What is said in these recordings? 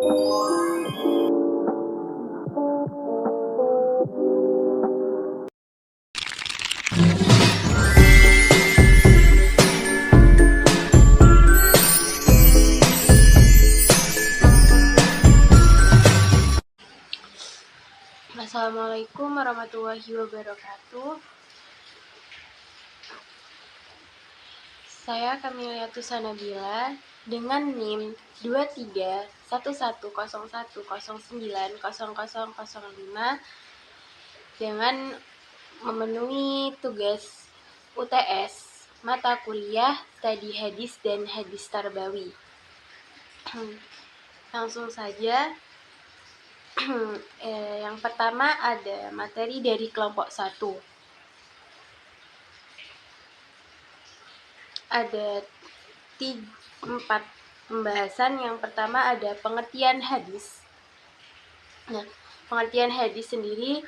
Assalamualaikum warahmatullahi wabarakatuh. Saya Kamiliatus Sanabila dengan NIM 231101090005 dengan memenuhi tugas UTS mata kuliah Studi Hadis dan Hadis Tarbawi. Langsung saja. Yang pertama ada materi dari kelompok 1. Ada 4 pembahasan. Yang pertama ada pengertian hadis. Nah, pengertian hadis sendiri,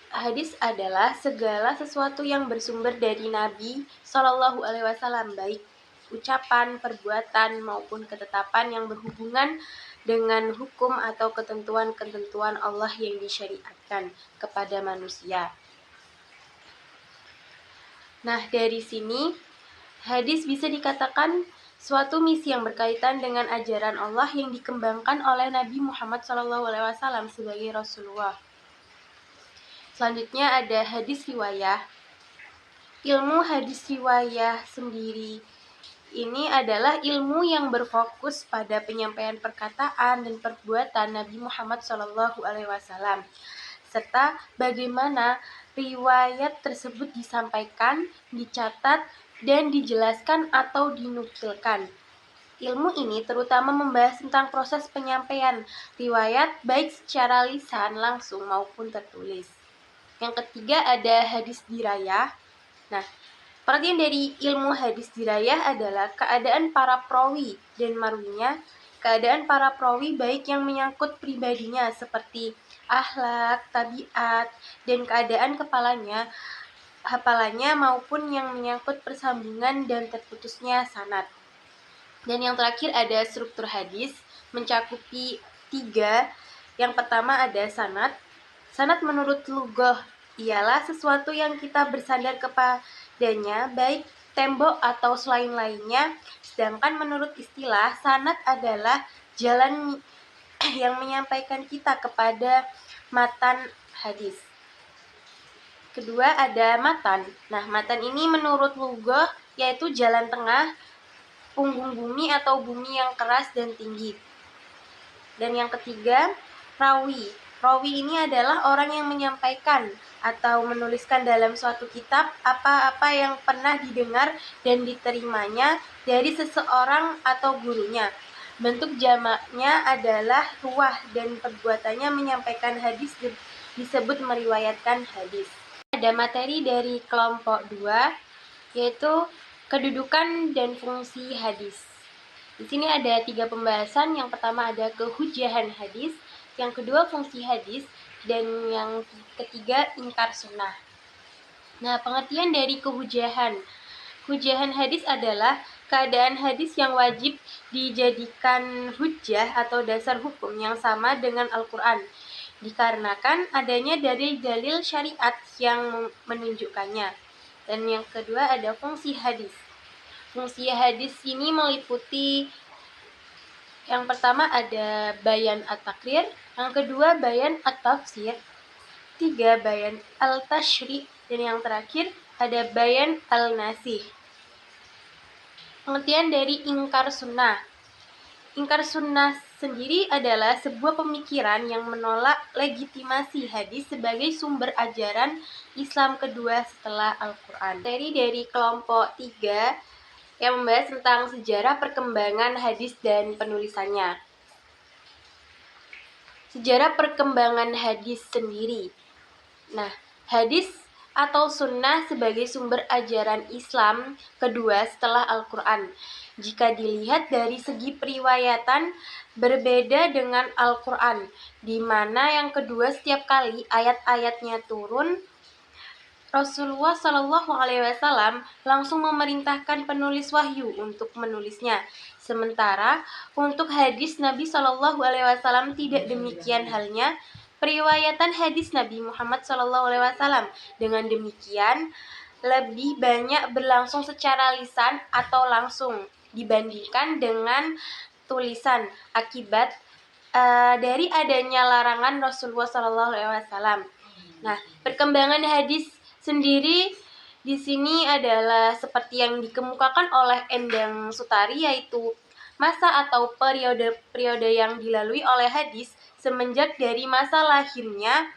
hadis adalah segala sesuatu yang bersumber dari Nabi Shallallahu Alaihi Wasallam, baik ucapan, perbuatan maupun ketetapan yang berhubungan dengan hukum atau ketentuan-ketentuan Allah yang disyariatkan kepada manusia. Nah, dari sini hadis bisa dikatakan suatu misi yang berkaitan dengan ajaran Allah yang dikembangkan oleh Nabi Muhammad SAW sebagai Rasulullah. Selanjutnya ada hadis riwayah. Ilmu hadis riwayah sendiri ini adalah ilmu yang berfokus pada penyampaian perkataan dan perbuatan Nabi Muhammad SAW, serta bagaimana riwayat tersebut disampaikan, dicatat, dan dijelaskan atau dinukilkan. Ilmu ini terutama membahas tentang proses penyampaian riwayat baik secara lisan langsung maupun tertulis. Yang ketiga ada hadis dirayah. Nah, pengertian dari ilmu hadis dirayah adalah keadaan para perawi dan marwinya, keadaan para perawi baik yang menyangkut pribadinya seperti akhlak, tabiat, dan keadaan hafalannya maupun yang menyangkut persambungan dan terputusnya sanad. Dan yang terakhir ada struktur hadis, mencakupi 3. Yang pertama ada sanad. Sanad menurut lughah ialah sesuatu yang kita bersandar kepadanya, baik tembok atau selain lainnya. Sedangkan menurut istilah, sanad adalah jalan yang menyampaikan kita kepada matan hadis. Kedua ada matan. Nah, matan ini menurut lughah yaitu jalan tengah, punggung bumi atau bumi yang keras dan tinggi. Dan yang ketiga, rawi. Rawi ini adalah orang yang menyampaikan atau menuliskan dalam suatu kitab apa-apa yang pernah didengar dan diterimanya dari seseorang atau gurunya. Bentuk jamaknya adalah ruwah dan perbuatannya menyampaikan hadis disebut meriwayatkan hadis. Ada materi dari kelompok 2 yaitu kedudukan dan fungsi hadis. Di sini ada 3 pembahasan. Yang pertama ada kehujahan hadis, yang kedua fungsi hadis, dan yang ketiga ingkar sunnah. Nah, pengertian dari kehujahan. Kehujahan hadis adalah keadaan hadis yang wajib dijadikan hujjah atau dasar hukum yang sama dengan Al-Quran, dikarenakan adanya dalil-dalil syariat yang menunjukkannya. Dan yang kedua ada fungsi hadis. Fungsi hadis ini meliputi yang pertama ada bayan at-takrir, yang kedua bayan at-tafsir, 3 bayan al-tashri', dan yang terakhir ada bayan al-nasih. Pengertian dari ingkar sunnah. Ingkar sunnah sendiri adalah sebuah pemikiran yang menolak legitimasi hadis sebagai sumber ajaran Islam kedua setelah Al-Quran. Dari kelompok 3 yang membahas tentang sejarah perkembangan hadis dan penulisannya. Sejarah perkembangan hadis sendiri. Nah, hadis atau sunnah sebagai sumber ajaran Islam kedua setelah Al-Quran. Jika dilihat dari segi periwayatan, berbeda dengan Al-Quran, di mana yang kedua setiap kali ayat-ayatnya turun, Rasulullah SAW langsung memerintahkan penulis wahyu untuk menulisnya, Sementara untuk hadis Nabi Shallallahu Alaihi Wasallam tidak demikian halnya periwayatan hadis Nabi Muhammad Shallallahu Alaihi Wasallam. Dengan demikian lebih banyak berlangsung secara lisan atau langsung dibandingkan dengan tulisan akibat dari adanya larangan Rasulullah Shallallahu Alaihi Wasallam. Nah, perkembangan hadis sendiri di sini adalah seperti yang dikemukakan oleh Endang Sutari, yaitu masa atau periode yang dilalui oleh hadis semenjak dari masa lahirnya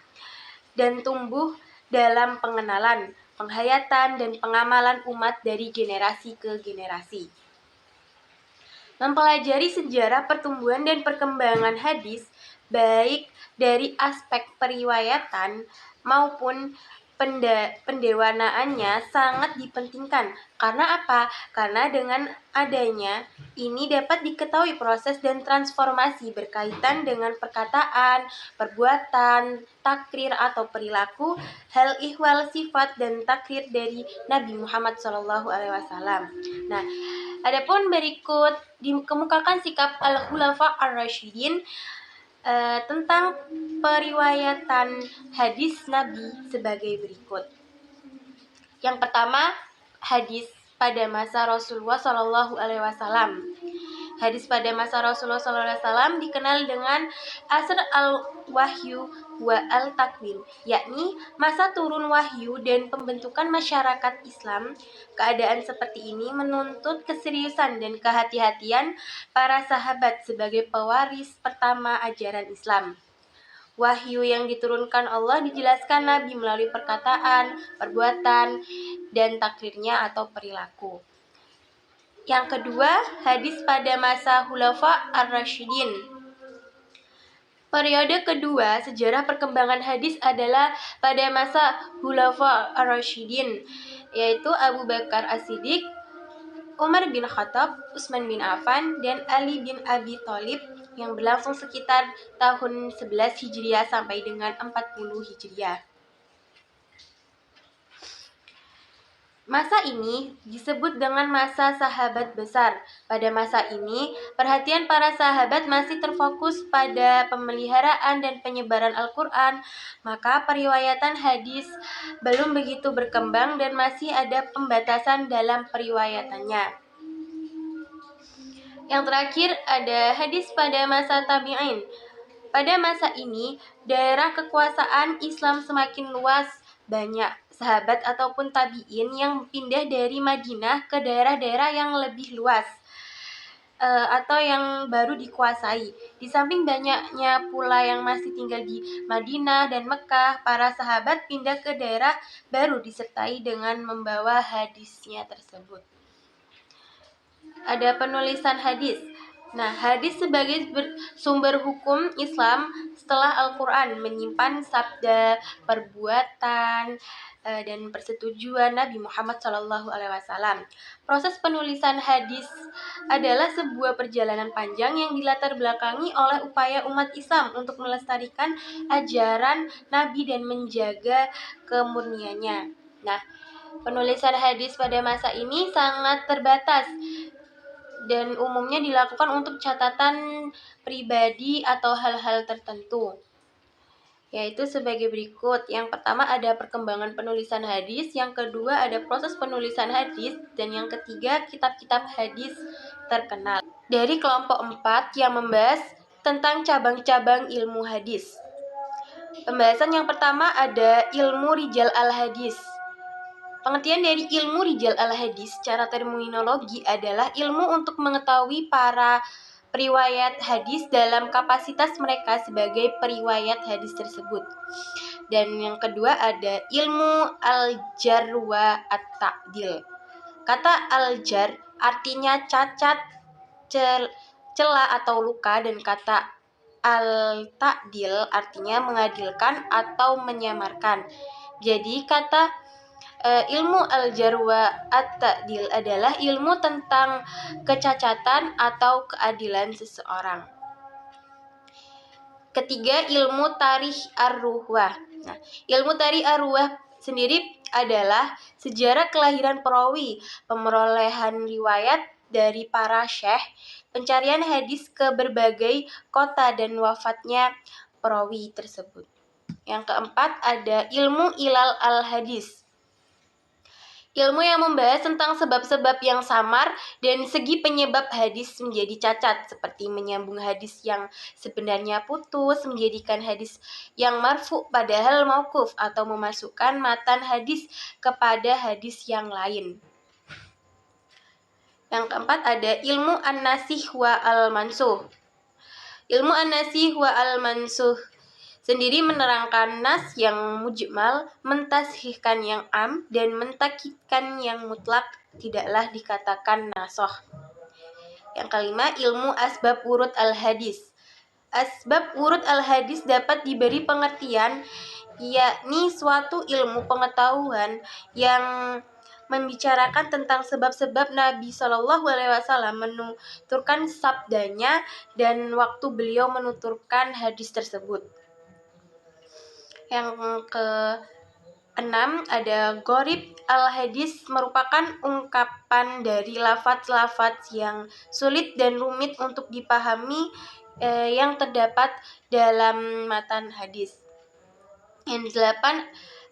dan tumbuh dalam pengenalan, penghayatan, dan pengamalan umat dari generasi ke generasi. Mempelajari sejarah pertumbuhan dan perkembangan hadis, baik dari aspek periwayatan maupun pendewanaannya sangat dipentingkan. Karena apa? Karena dengan adanya ini dapat diketahui proses dan transformasi berkaitan dengan perkataan, perbuatan, takrir atau perilaku, hal ihwal sifat dan takrir dari Nabi Muhammad SAW. Nah, adapun berikut dikemukakan sikap al-khulafa ar-rasyidin tentang periwayatan hadis Nabi sebagai berikut. Yang pertama, hadis pada masa Rasulullah Shallallahu Alaihi Wasallam. Hadis pada masa Rasulullah SAW dikenal dengan asr al-wahyu wa al-takwin, yakni masa turun wahyu dan pembentukan masyarakat Islam. Keadaan seperti ini menuntut keseriusan dan kehati-hatian para sahabat sebagai pewaris pertama ajaran Islam. Wahyu yang diturunkan Allah dijelaskan Nabi melalui perkataan, perbuatan, dan takrirnya atau perilaku. Yang kedua, hadis pada masa Khulafa ar-Rasyidin. Periode kedua sejarah perkembangan hadis adalah pada masa Khulafa ar-Rasyidin, yaitu Abu Bakar As-Siddiq, Umar bin Khattab, Utsman bin Affan, dan Ali bin Abi Thalib yang berlangsung sekitar tahun 11 Hijriah sampai dengan 40 Hijriah. Masa ini disebut dengan masa sahabat besar. Pada masa ini, perhatian para sahabat masih terfokus pada pemeliharaan dan penyebaran Al-Quran, maka periwayatan hadis belum begitu berkembang dan masih ada pembatasan dalam periwayatannya. Yang terakhir ada hadis pada masa tabi'in. Pada masa ini, daerah kekuasaan Islam semakin luas. Banyak sahabat ataupun tabi'in yang pindah dari Madinah ke daerah-daerah yang lebih luas atau yang baru dikuasai. Di samping banyaknya pula yang masih tinggal di Madinah dan Mekah, para sahabat pindah ke daerah baru disertai dengan membawa hadisnya tersebut. Ada penulisan hadis. Nah, hadis sebagai sumber hukum Islam setelah Al-Quran menyimpan sabda, perbuatan, dan persetujuan Nabi Muhammad SAW. Proses penulisan hadis adalah sebuah perjalanan panjang yang dilatar belakangi oleh upaya umat Islam untuk melestarikan ajaran Nabi dan menjaga kemurniannya. Nah, penulisan hadis pada masa ini sangat terbatas dan umumnya dilakukan untuk catatan pribadi atau hal-hal tertentu, yaitu sebagai berikut. Yang pertama ada perkembangan penulisan hadis, yang kedua ada proses penulisan hadis, dan yang ketiga kitab-kitab hadis terkenal. Dari kelompok 4 yang membahas tentang cabang-cabang ilmu hadis. Pembahasan yang pertama ada ilmu rijal al-hadis. Pengertian dari ilmu rijal al-hadis secara terminologi adalah ilmu untuk mengetahui para periwayat hadis dalam kapasitas mereka sebagai periwayat hadis tersebut. Dan yang kedua ada ilmu al-jar wa at-ta'dil. Kata al-jar artinya cacat, celah atau luka, dan kata al-ta'dil artinya mengadilkan atau menyamarkan. Jadi kata ilmu al-jar wa at-ta'dil adalah ilmu tentang kecacatan atau keadilan seseorang. Ketiga, ilmu tarikh ar-ruwah. Nah, ilmu tarikh ar-ruwah sendiri adalah sejarah kelahiran perawi, pemerolehan riwayat, dari para syekh, pencarian hadis ke berbagai kota dan wafatnya perawi tersebut. Yang keempat ada ilmu ilal al-hadis. Ilmu yang membahas tentang sebab-sebab yang samar dan segi penyebab hadis menjadi cacat, seperti menyambung hadis yang sebenarnya putus, menjadikan hadis yang marfu padahal mauquf, atau memasukkan matan hadis kepada hadis yang lain. Yang keempat ada ilmu an-nasikh wa al-mansuh. Ilmu an-nasikh wa al-mansuh sendiri menerangkan nas yang mujmal, mentashihkan yang am, dan mentakidkan yang mutlak, tidaklah dikatakan nasoh. Yang kelima, ilmu asbab wurud al-hadis. Asbab wurud al-hadis dapat diberi pengertian, yakni suatu ilmu pengetahuan yang membicarakan tentang sebab-sebab Nabi SAW menuturkan sabdanya dan waktu beliau menuturkan hadis tersebut. Yang ke-6 ada gharib al-hadis, merupakan ungkapan dari lafaz-lafaz yang sulit dan rumit untuk dipahami yang terdapat dalam matan hadis. Yang 8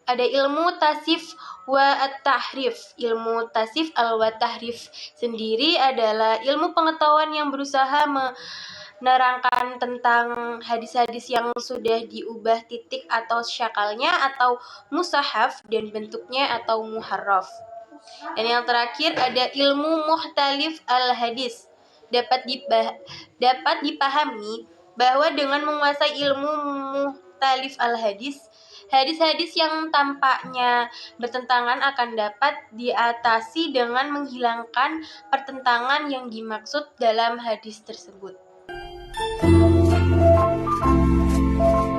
ada ilmu tasif wa at-tahrif. Ilmu tasif al-wa-tahrif sendiri adalah ilmu pengetahuan yang berusaha menerangkan tentang hadis-hadis yang sudah diubah titik atau syakalnya atau musahaf dan bentuknya atau muharraf. Dan yang terakhir ada ilmu muhtalif al-hadis. Dapat dipahami bahwa dengan menguasai ilmu muhtalif al-hadis, hadis-hadis yang tampaknya bertentangan akan dapat diatasi dengan menghilangkan pertentangan yang dimaksud dalam hadis tersebut.